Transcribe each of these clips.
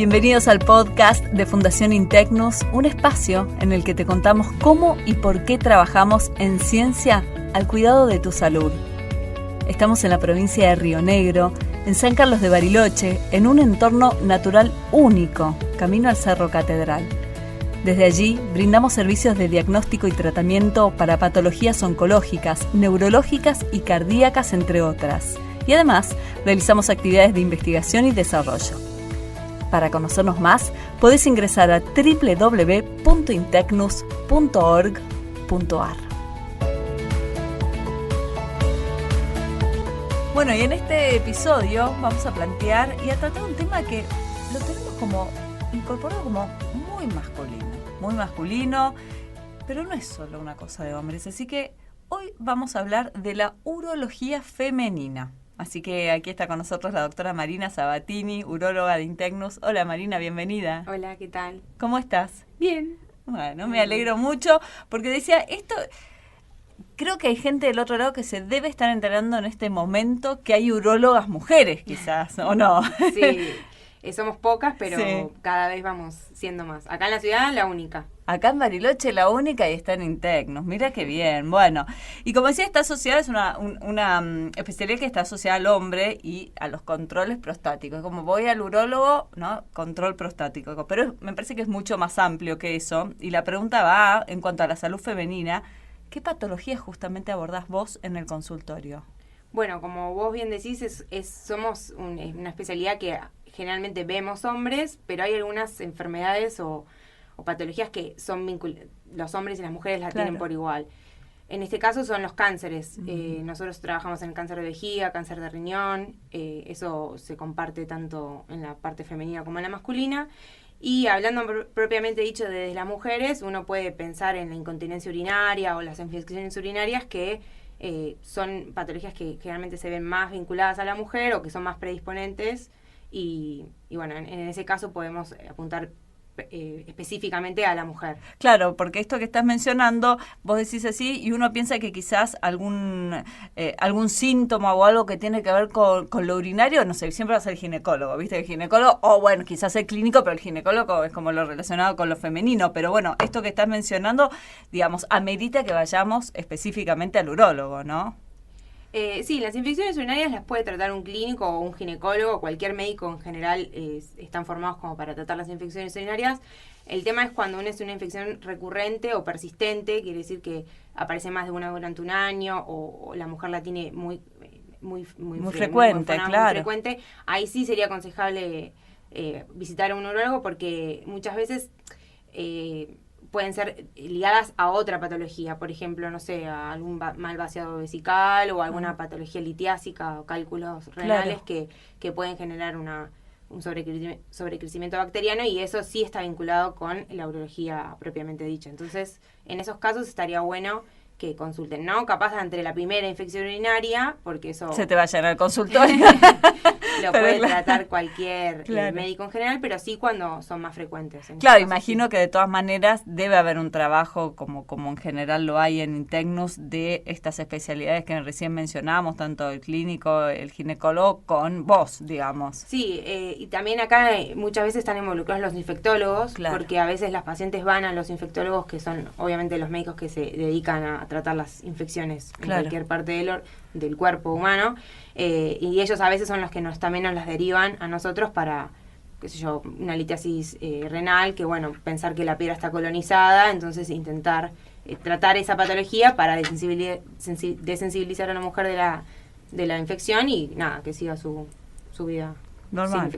Bienvenidos al podcast de Fundación Intecnus, un espacio en el que te contamos cómo y por qué trabajamos en ciencia al cuidado de tu salud. Estamos en la provincia de Río Negro, en San Carlos de Bariloche, en un entorno natural único, camino al Cerro Catedral. Desde allí brindamos servicios de diagnóstico y tratamiento para patologías oncológicas, neurológicas y cardíacas, entre otras. Y además realizamos actividades de investigación y desarrollo. Para conocernos más, podés ingresar a www.intecnus.org.ar. Bueno, y en este episodio vamos a plantear y a tratar un tema que lo tenemos como incorporado como muy masculino, pero no es solo una cosa de hombres. Así que hoy vamos a hablar de la urología femenina. Así que aquí está con nosotros la doctora Marina Sabatini, uróloga de Intecnus. Hola Marina, bienvenida. Hola, ¿qué tal? ¿Cómo estás? Bien. Bueno, me alegro mucho porque decía, creo que hay gente del otro lado que se debe estar enterando en este momento que hay urólogas mujeres, quizás, ¿o no? Sí, somos pocas, pero sí, cada vez vamos siendo más. Acá en la ciudad, la única. Acá en Bariloche la única y está en Intecnus. Mira qué bien. Bueno, y como decía, está asociada, es una especialidad que está asociada al hombre y a los controles prostáticos. Como voy al urólogo, ¿no? Control prostático. Pero me parece que es mucho más amplio que eso. Y la pregunta va en cuanto a la salud femenina. ¿Qué patologías justamente abordás vos en el consultorio? Bueno, como vos bien decís, somos una especialidad que generalmente vemos hombres, pero hay algunas enfermedades o patologías que son los hombres y las mujeres la tienen por igual. En este caso son los cánceres. Nosotros trabajamos en cáncer de vejiga, cáncer de riñón. Eso se comparte tanto en la parte femenina como en la masculina. Y hablando propiamente dicho desde las mujeres, uno puede pensar en la incontinencia urinaria o las infecciones urinarias, que son patologías que generalmente se ven más vinculadas a la mujer o que son más predisponentes. Y bueno, en ese caso podemos apuntar específicamente a la mujer. Claro, porque esto que estás mencionando, vos decís así y uno piensa que quizás algún síntoma o algo que tiene que ver con lo urinario, no sé, siempre va a ser el ginecólogo, ¿viste? El ginecólogo, o bueno, quizás el clínico, pero el ginecólogo es como lo relacionado con lo femenino. Pero bueno, esto que estás mencionando, digamos, amerita que vayamos específicamente al urólogo, ¿no? Sí, las infecciones urinarias las puede tratar un clínico o un ginecólogo, cualquier médico en general están formados como para tratar las infecciones urinarias. El tema es cuando es una infección recurrente o persistente, quiere decir que aparece más de una durante un año o la mujer la tiene muy frecuente, claro. Muy frecuente. Ahí sí sería aconsejable visitar a un urólogo, porque muchas veces pueden ser ligadas a otra patología, por ejemplo, no sé, a algún mal vaciado vesical o alguna patología litiásica o cálculos renales, claro, que pueden generar un sobrecrecimiento bacteriano, y eso sí está vinculado con la urología propiamente dicha. Entonces, en esos casos estaría bueno que consulten, ¿no? Capaz entre la primera infección urinaria, porque eso se te va a llenar el consultorio. Lo puede tratar cualquier médico en general, pero sí cuando son más frecuentes. Claro, imagino que de todas maneras debe haber un trabajo, como en general lo hay en Intecnus, de estas especialidades que recién mencionábamos, tanto el clínico, el ginecólogo, con vos, digamos. Sí, y también acá muchas veces están involucrados los infectólogos, claro, porque a veces las pacientes van a los infectólogos, que son obviamente los médicos que se dedican a tratar las infecciones, claro, en cualquier parte del cuerpo humano, y ellos a veces son los que también nos las derivan a nosotros para, qué sé yo, una litiasis renal, que bueno, pensar que la piedra está colonizada, entonces intentar tratar esa patología para desensibilizar a la mujer de la infección y nada, que siga su vida normal,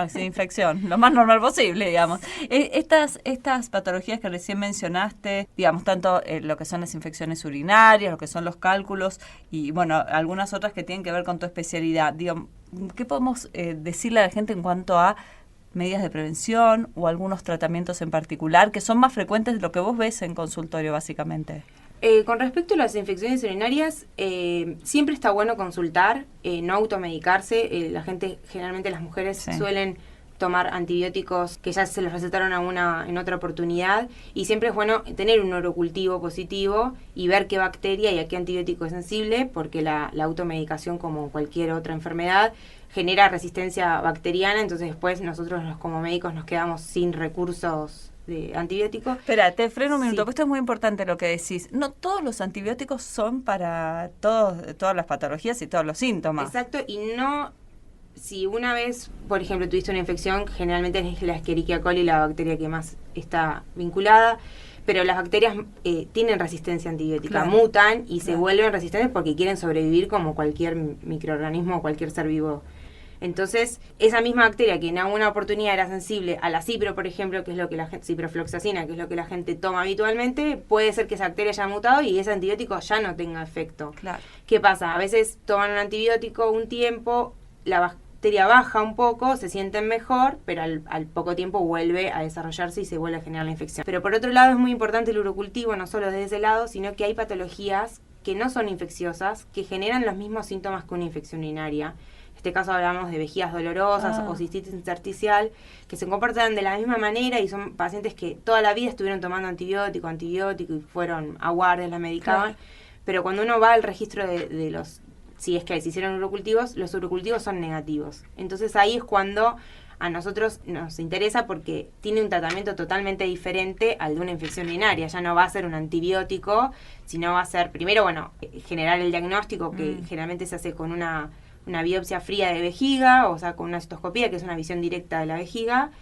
sin infección, lo más normal posible, digamos. Estas patologías que recién mencionaste, digamos, tanto lo que son las infecciones urinarias, lo que son los cálculos y, bueno, algunas otras que tienen que ver con tu especialidad, digamos, ¿qué podemos decirle a la gente en cuanto a medidas de prevención o algunos tratamientos en particular que son más frecuentes de lo que vos ves en consultorio, básicamente? Con respecto a las infecciones urinarias, siempre está bueno consultar, no automedicarse. La gente, generalmente las mujeres suelen tomar antibióticos que ya se los recetaron en otra oportunidad, y siempre es bueno tener un urocultivo positivo y ver qué bacteria y a qué antibiótico es sensible, porque la automedicación, como cualquier otra enfermedad, genera resistencia bacteriana, entonces después nosotros como médicos nos quedamos sin recursos de antibióticos. Espera, te freno un minuto, Sí. porque esto es muy importante lo que decís. No todos los antibióticos son para todas las patologías y todos los síntomas. Exacto, y no, si una vez, por ejemplo, tuviste una infección, generalmente es la Escherichia coli la bacteria que más está vinculada, pero las bacterias tienen resistencia antibiótica, Claro. mutan y se Claro. vuelven resistentes porque quieren sobrevivir como cualquier microorganismo o cualquier ser vivo. Entonces, esa misma bacteria que en alguna oportunidad era sensible a la cipro, por ejemplo, que es lo que la gente, ciprofloxacina, que es lo que la gente toma habitualmente, puede ser que esa bacteria haya mutado y ese antibiótico ya no tenga efecto. Claro. ¿Qué pasa? A veces toman un antibiótico un tiempo, la bacteria baja un poco, se sienten mejor, pero al poco tiempo vuelve a desarrollarse y se vuelve a generar la infección. Pero por otro lado es muy importante el urocultivo, no solo desde ese lado, sino que hay patologías que no son infecciosas, que generan los mismos síntomas que una infección urinaria. En este caso hablamos de vejigas dolorosas o cistitis intersticial, que se comportan de la misma manera y son pacientes que toda la vida estuvieron tomando antibiótico y fueron a guardias, la medicaban. Claro. Pero cuando uno va al registro de los, si es que se hicieron urocultivos, los urocultivos son negativos. Entonces ahí es cuando a nosotros nos interesa, porque tiene un tratamiento totalmente diferente al de una infección urinaria. Ya no va a ser un antibiótico, sino va a ser, primero, bueno, generar el diagnóstico, que generalmente se hace con una biopsia fría de vejiga, o sea, con una citoscopía, que es una visión directa de la vejiga.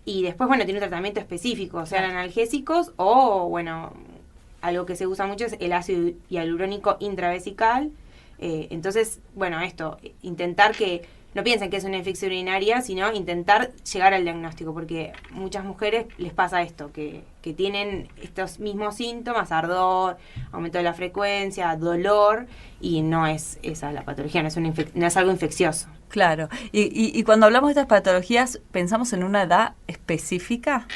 Y después, bueno, tiene un tratamiento específico, o sea, Claro. analgésicos o, bueno, algo que se usa mucho es el ácido hialurónico intravesical. Entonces, bueno, esto, intentar que no piensen que es una infección urinaria, sino intentar llegar al diagnóstico, porque muchas mujeres les pasa esto, que tienen estos mismos síntomas, ardor, aumento de la frecuencia, dolor, y no es esa la patología, no es algo infeccioso. Claro. Y cuando hablamos de estas patologías, ¿pensamos en una edad específica?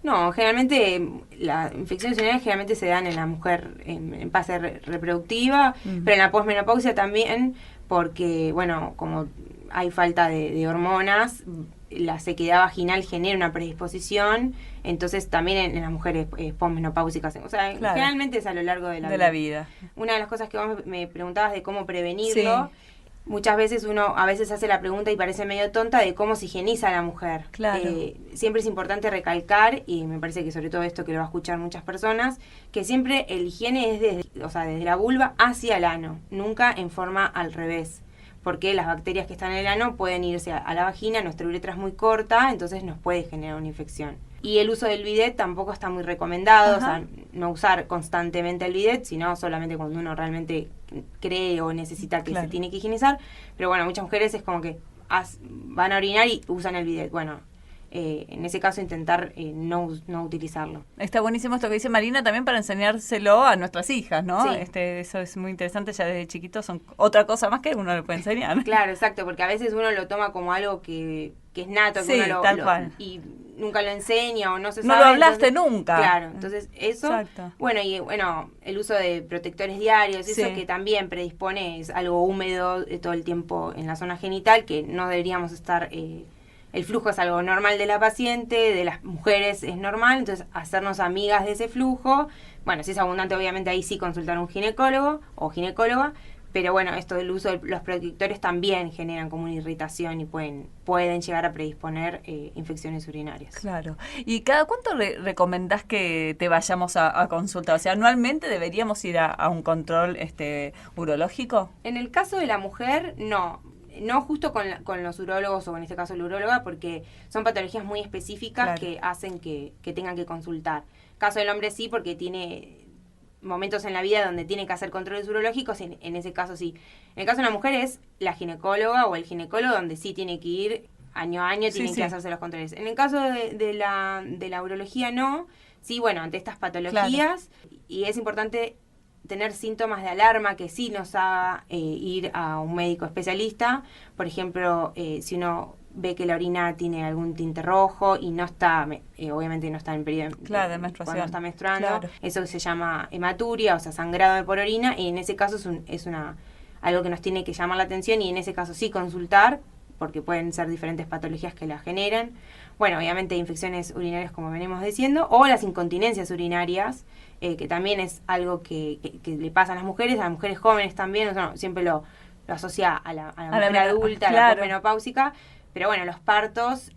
No, generalmente las infecciones urinarias generalmente se dan en la mujer en fase reproductiva, pero en la posmenopausia también, porque, bueno, como hay falta de hormonas, la sequedad vaginal genera una predisposición, entonces también en las mujeres posmenopáusicas. O sea, Claro. generalmente es a lo largo de la vida. Una de las cosas que vos me preguntabas de cómo prevenirlo, Sí. muchas veces uno a veces hace la pregunta y parece medio tonta de cómo se higieniza a la mujer. Claro. Siempre es importante recalcar, y me parece que sobre todo esto que lo va a escuchar muchas personas, que siempre el higiene es desde la vulva hacia el ano, nunca en forma al revés, porque las bacterias que están en el ano pueden irse a la vagina, nuestra uretra es muy corta, entonces nos puede generar una infección. Y el uso del bidet tampoco está muy recomendado, Ajá. o sea, no usar constantemente el bidet, sino solamente cuando uno realmente cree o necesita que Claro. se tiene que higienizar. Pero bueno, muchas mujeres es como que van a orinar y usan el bidet. Bueno, en ese caso intentar no utilizarlo. Está buenísimo esto que dice Marina, también para enseñárselo a nuestras hijas, ¿no? Sí. Eso es muy interesante, ya desde chiquitos son otra cosa más que uno le puede enseñar. Claro, exacto, porque a veces uno lo toma como algo que es nato, que Sí, uno tal cual. y nunca lo enseña o no se No sabe. lo hablaste entonces, nunca. Claro, entonces eso. Exacto. Bueno, y bueno, el uso de protectores diarios, eso Sí. que también predispone, es algo húmedo todo el tiempo en la zona genital, que no deberíamos estar. El flujo es algo normal de la paciente, de las mujeres es normal, entonces hacernos amigas de ese flujo. Bueno, si es abundante, obviamente ahí sí consultar a un ginecólogo o ginecóloga, pero bueno, esto del uso de los protectores también generan como una irritación y pueden llegar a predisponer infecciones urinarias. Claro. ¿Y cada cuánto recomendás que te vayamos a consultar? O sea, ¿anualmente deberíamos ir a un control urológico? En el caso de la mujer, no. No justo con los urólogos o en este caso la uróloga, porque son patologías muy específicas, Claro. que hacen que tengan que consultar. Caso del hombre sí, porque tiene momentos en la vida donde tiene que hacer controles urológicos, en ese caso sí. En el caso de la mujer es la ginecóloga o el ginecólogo donde sí tiene que ir año a año, tienen Sí, que sí. hacerse los controles. En el caso de la urología no. Sí, bueno, ante estas patologías, y es importante tener síntomas de alarma que sí nos haga ir a un médico especialista. Por ejemplo, si uno ve que la orina tiene algún tinte rojo y no está, obviamente no está en periodo, Claro, de menstruación. cuando está menstruando, Claro. eso se llama hematuria, o sea, sangrado por orina, y en ese caso es algo que nos tiene que llamar la atención, y en ese caso sí consultar, porque pueden ser diferentes patologías que la generan. Bueno, obviamente infecciones urinarias, como venimos diciendo, o las incontinencias urinarias, que también es algo que le pasa a las mujeres jóvenes también, o sea, siempre lo asocia a la mujer adulta, claro, a la posmenopáusica, pero bueno, los partos,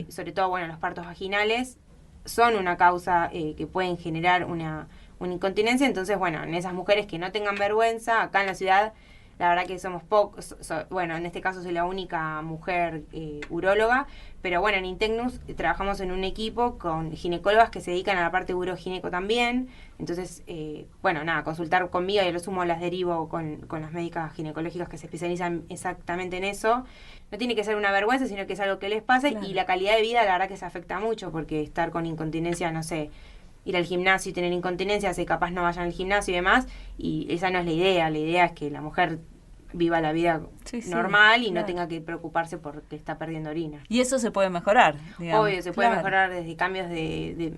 sobre todo, bueno, los partos vaginales, son una causa que pueden generar una incontinencia. Entonces, bueno, en esas mujeres que no tengan vergüenza, acá en la ciudad, la verdad que somos pocos, bueno, en este caso soy la única mujer uróloga, pero bueno, en Intecnus trabajamos en un equipo con ginecólogas que se dedican a la parte urogineco también. Entonces, bueno, nada, consultar conmigo, y a lo sumo las derivo con las médicas ginecológicas que se especializan exactamente en eso. No tiene que ser una vergüenza, sino que es algo que les pasa, claro. Y la calidad de vida, la verdad que se afecta mucho, porque estar con incontinencia, no sé, ir al gimnasio y tener incontinencia, hace capaz no vayan al gimnasio y demás, y esa no es la idea es que la mujer viva la vida normal y claro, no tenga que preocuparse porque está perdiendo orina. Y eso se puede mejorar, digamos. Obvio, se puede mejorar desde cambios de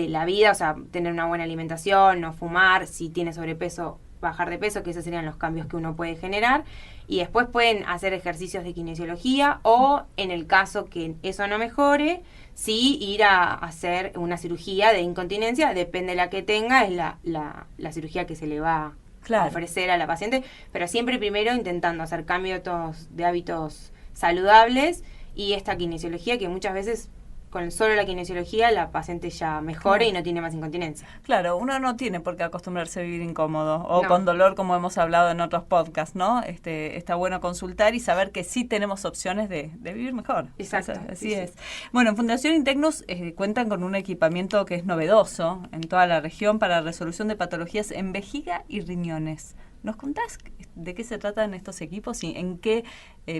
la vida, o sea, tener una buena alimentación, no fumar, si tiene sobrepeso, bajar de peso, que esos serían los cambios que uno puede generar. Y después pueden hacer ejercicios de kinesiología, o en el caso que eso no mejore, sí ir a hacer una cirugía de incontinencia, depende de la que tenga, es la cirugía que se le va a ofrecer a la paciente, pero siempre primero intentando hacer cambios de hábitos saludables, y esta kinesiología que muchas veces con solo la kinesiología la paciente ya mejora y no tiene más incontinencia. Claro, uno no tiene por qué acostumbrarse a vivir incómodo o con dolor, como hemos hablado en otros podcasts, ¿no? Está bueno consultar y saber que sí tenemos opciones de vivir mejor. Exacto. Así es. Bueno, en Fundación Intecnus cuentan con un equipamiento que es novedoso en toda la región para resolución de patologías en vejiga y riñones. ¿Nos contás de qué se tratan estos equipos y en qué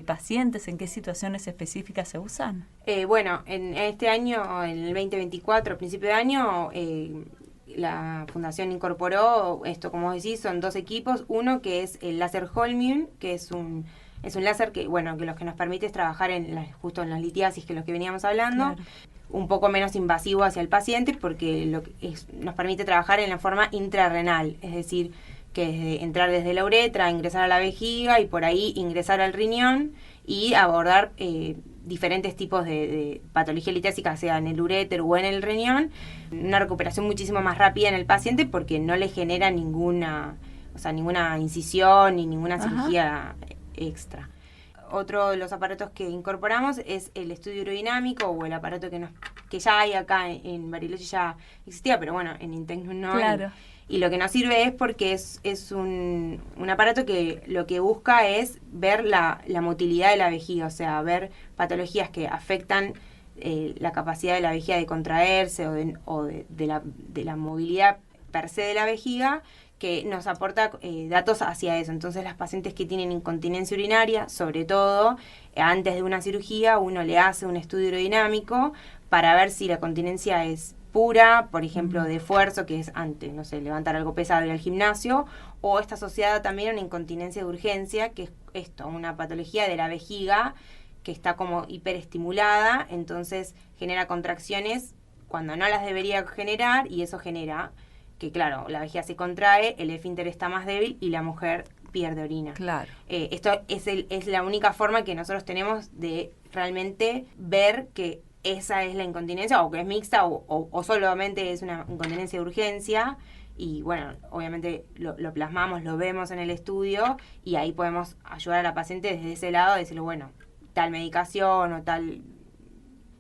pacientes, en qué situaciones específicas se usan? Bueno, en este año, en el 2024, a principio de año, la Fundación incorporó esto, como decís, son 2 equipos. Uno que es el láser Holmium, que es un láser que, bueno, que lo que nos permite es trabajar justo en las litiasis, que es lo que veníamos hablando. Claro. Un poco menos invasivo hacia el paciente, porque nos permite trabajar en la forma intrarrenal, es decir, que es entrar desde la uretra, ingresar a la vejiga y por ahí ingresar al riñón y abordar diferentes tipos de patología litésica, sea en el uréter o en el riñón, una recuperación muchísimo más rápida en el paciente porque no le genera ninguna incisión ni ninguna cirugía extra. Otro de los aparatos que incorporamos es el estudio urodinamico, o el aparato que ya hay acá en Bariloche, ya existía, pero bueno, en Intecnus no. Claro. Y lo que nos sirve es porque es un aparato que lo que busca es ver la motilidad de la vejiga, o sea, ver patologías que afectan la capacidad de la vejiga de contraerse o de la movilidad per se de la vejiga, que nos aporta datos hacia eso. Entonces, las pacientes que tienen incontinencia urinaria, sobre todo, antes de una cirugía, uno le hace un estudio urodinamico para ver si la continencia es pura, por ejemplo, de esfuerzo, que es antes, no sé, levantar algo pesado, ir al gimnasio, o está asociada también a una incontinencia de urgencia, que es una patología de la vejiga que está como hiperestimulada, entonces genera contracciones cuando no las debería generar, y eso genera que, claro, la vejiga se contrae, el esfínter está más débil y la mujer pierde orina. Claro. Esto es la única forma que nosotros tenemos de realmente ver que esa es la incontinencia, o que es mixta, o solamente es una incontinencia de urgencia. Y bueno, obviamente lo plasmamos, lo vemos en el estudio, y ahí podemos ayudar a la paciente desde ese lado, decirle, bueno, tal medicación o tal,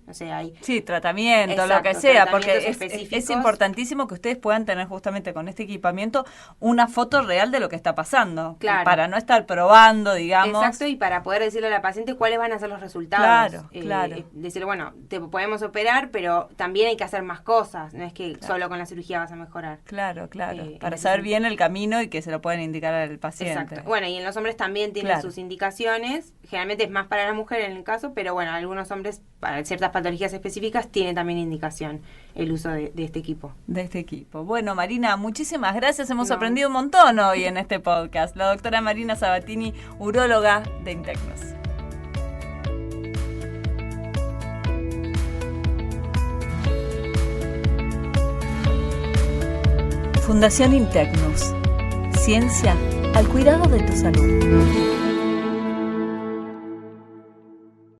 no sé, hay... Sí, tratamiento, exacto, lo que sea, porque es importantísimo que ustedes puedan tener justamente con este equipamiento una foto real de lo que está pasando. Claro. Para no estar probando, digamos. Exacto, y para poder decirle a la paciente cuáles van a ser los resultados. Claro. Decirle, bueno, te podemos operar, pero también hay que hacer más cosas, no es que solo con la cirugía vas a mejorar. Claro, para saber bien el camino y que se lo pueden indicar al paciente. Exacto. Bueno, y en los hombres también tienen sus indicaciones, generalmente es más para la mujer en el caso, pero bueno, algunos hombres, para ciertas patologías específicas, tiene también indicación el uso de este equipo. Bueno, Marina, muchísimas gracias. Hemos aprendido un montón hoy en este podcast. La doctora Marina Sabatini, uróloga de Intecnus. Fundación Intecnus. Ciencia al cuidado de tu salud.